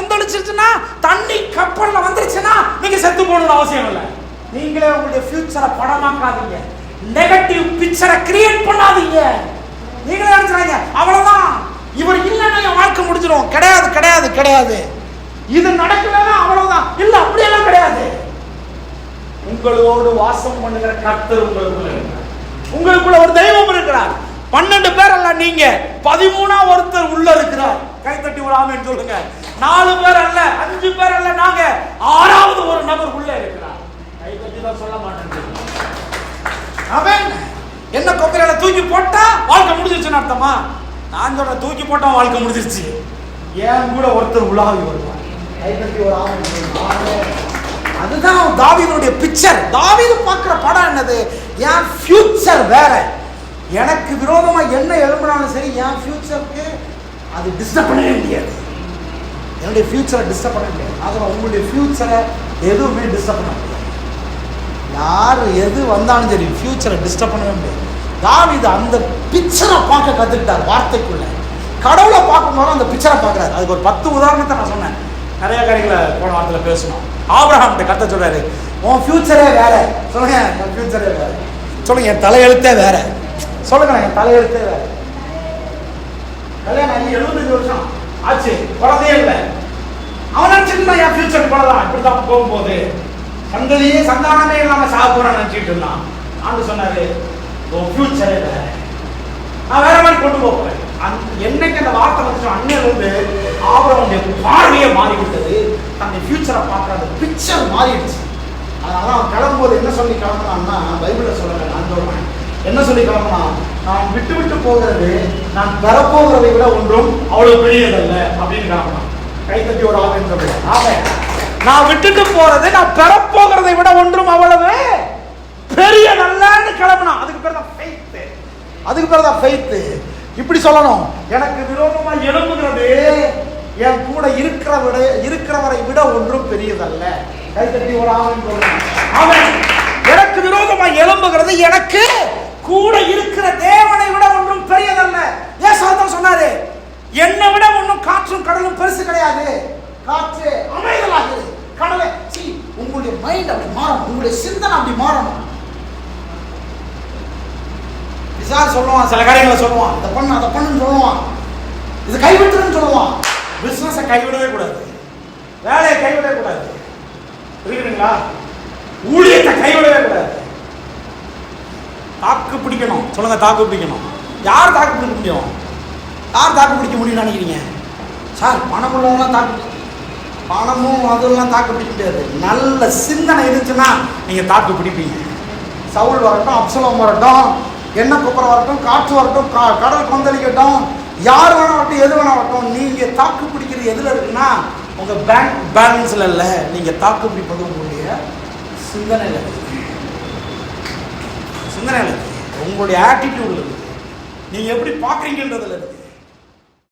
கொந்தளிச்சிருச்சுன்னா, தண்ணி கப்பல்ல வந்துருச்சுன்னா நீங்க செத்து போகணும்னு அவசியம் இல்லை. நீங்களே உங்களுடைய ஃபியூச்சரை படமாக்காதீங்க, நெகட்டிவ் பிக்சரை கிரியேட் பண்ணாதீங்க. நீங்களே நினைச்சாங்க அவ்வளவுதான், இவர் இல்லைன்னா என் வாழ்க்கை முடிஞ்சிடும். கிடையாது கிடையாது கிடையாது. இது நடக்கலன்னா அவ்வளவுதான். இல்ல, அப்படியெல்லாம் கிடையாது. உங்களோடு வாசம் பண்ணுகிற கர்த்தர் உங்களுக்குள்ள ஒரு தெய்வம் இருக்கிறார். 12 பேர் அல்ல நீங்க, 13ஆ ஒருத்தர் உள்ள இருக்கிறார். கைத்தட்டி ஒரு ஆமென் சொல்லுங்க. 4 பேர் அல்ல, 5 பேர் அல்ல, நாங்க 6வது ஒரு நபர் உள்ள இருக்கிறார். கைத்தட்டி தான் சொல்ல மாட்டேன். அவன் என்ன கொக்கரையில தூக்கி போட்டா வாழ்க்கை முடிஞ்சிருச்சுன்னு அர்த்தமா? நான் சொல்ற தூக்கி போட்டா வாழ்க்கை முடிஞ்சிருச்சு. ஏன் கூட ஒருத்தர் உலாவி வருவார். கைத்தட்டி ஒரு ஆமென். அதுதான் தாவீதுடைய பிக்சர். தாவீது பார்க்கிற படம் என்னது? என் ஃபியூச்சர் வேற. எனக்கு விரோதமா என்ன எழும்பினாலும் சரி, என் ஃபியூச்சருக்கு அது டிஸ்டர்ப் பண்ணவே முடியாது. என்னுடைய ஃபியூச்சரை டிஸ்டர்ப் பண்ண முடியாது. அதான் உங்களுடைய ஃபியூச்சரை எதுவுமே டிஸ்டர்ப் பண்ண முடியாது. யார் எது வந்தாலும் சரி, ஃபியூச்சரை டிஸ்டர்ப் பண்ணவே முடியாது. தாவீது அந்த பிக்சரை பார்க்க கற்றுக்கிட்டார். வார்த்தைக்குள்ள கடவுளை பார்க்கும்போது அந்த பிக்சரை பார்க்குறாரு. அதுக்கு ஒரு 10 உதாரணத்தை நான் சொன்னேன். நிறைய காரியங்களை போன வாரத்தில் பேசணும். ஆபிரகாம் கத்த சொல்றாரு, உன் ஃபியூச்சரே வேற. சொல்லுங்க, என் ஃபியூச்சரே வேற. சொல்லுங்க, என் தலையெழுத்தே வேற. சொல்லுங்க, என் தலையெழுத்தே வேற. கல்யாணம் ஆகி 75 வருஷம் ஆச்சு, குழந்தையே இல்லை. அவன் நினைச்சிட்டு என் ஃபியூச்சர் போலதான் இப்படிதான் போகும்போது சந்ததியே சந்தானமே இல்லாம சாக போறான்னு நினைச்சிட்டு இருந்தான். ஆண்டு சொன்னாரு, உன் ஃபியூச்சரே வேற, நான் வேற மாதிரி கொண்டு போறேன். என்னைக்கு அந்த வார்த்தை வந்துச்சோ அன்னையில இருந்து ஆபிரகாமுடைய பார்வையே மாறிவிட்டது. தன்னுடைய ஃபியூச்சரை பார்க்குற அந்த பிக்சர் மாறிடுச்சு. அதனால அவன் கிளம்பும்போது என்ன சொல்லி கிளம்புனான்னா, பைபிளை சொல்லலை, நான் சொல்றேன். என்ன சொல்லி கிளம்புனா, நான் விட்டு விட்டு போகிறது நான் பெறப்போகிறதை விட ஒன்றும் அவ்வளவு பெரியதல்ல அப்படின்னு கிளம்புனான். கைத்தட்டி ஒரு ஆவின் சொல்றேன். ஆமாம், நான் விட்டுட்டு போறது நான் பெறப்போகிறதை விட ஒன்றும் அவ்வளவு பெரிய நல்லன்னு கிளம்புனான். அதுக்கு பேர் தான் ஃபெய்த். அதுக்கு பேர் தான் ஃபெய்த். இப்படி சொல்லணும், எனக்கு விரோதமா எழும்புகிறது என் கூட இருக்கிறவரை விட ஒன்றும் பெரியதல்ல. கைத்தட்டி ஒரு ஆமென் சொல்றேன். ஆமென். எனக்கு விரோதமா எழும்புகிறது எனக்கு கூட இருக்கிற தேவனை விட ஒன்றும் பெரியதல்ல. ஏசாயா சொன்னாரு, என்னை விட ஒன்றும் காற்றும் கடலும் பெருசு கிடையாது. காற்று அமைதலாகுது, கடலை. உங்களுடைய மைண்ட் அப்படி மாறணும், உங்களுடைய சிந்தனை அப்படி மாறணும். பிசாசு சொல்லுவான், சில காரியங்களை சொல்லுவான், இதை பண்ணு அதை பண்ணுன்னு சொல்லுவான், இது கைவிட்டுன்னு சொல்லுவான். பிசினஸை கைவிடவே கூடாது, வேலையை கைவிடவே கூடாது, இருக்குங்களா? ஊழியத்தை கைவிடவே கூடாது. தாக்கு பிடிக்கணும். சொல்லுங்க, தாக்கு பிடிக்கணும். யார் தாக்கு பிடிக்க முடியும்? யார் தாக்கு பிடிக்க முடியும்னு நினைக்கிறீங்க? சார், பணம் உள்ளவங்களாம் தாக்கு, பணமும் அதெல்லாம் தாக்கு பிடிக்க முடியாது. நல்ல சிந்தனை இருந்துச்சுன்னா நீங்க தாக்கு பிடிப்பீங்க. சவுல் வரட்டும், அப்சலோம் வரட்டும், என்ன குப்பரை வரட்டும், காற்று வரட்டும், கடல் கொந்தளிக்கட்டும், யார் வேணா வரட்டும், எது வேணா வரட்டும், நீங்க தாக்கு பிடிக்கிறது எதுல இருக்குன்னா உங்க பேங்க் பேலன்ஸ்ல இல்ல, நீங்க தாக்கு பிடிப்பது உங்களுடைய சிந்தனையில இருக்கு. சிந்தனையில இருக்கு, உங்களுடைய ஆட்டிடியூட்ல இருக்கு, நீங்க எப்படி பாக்குறீங்கன்றதுல இருக்கு.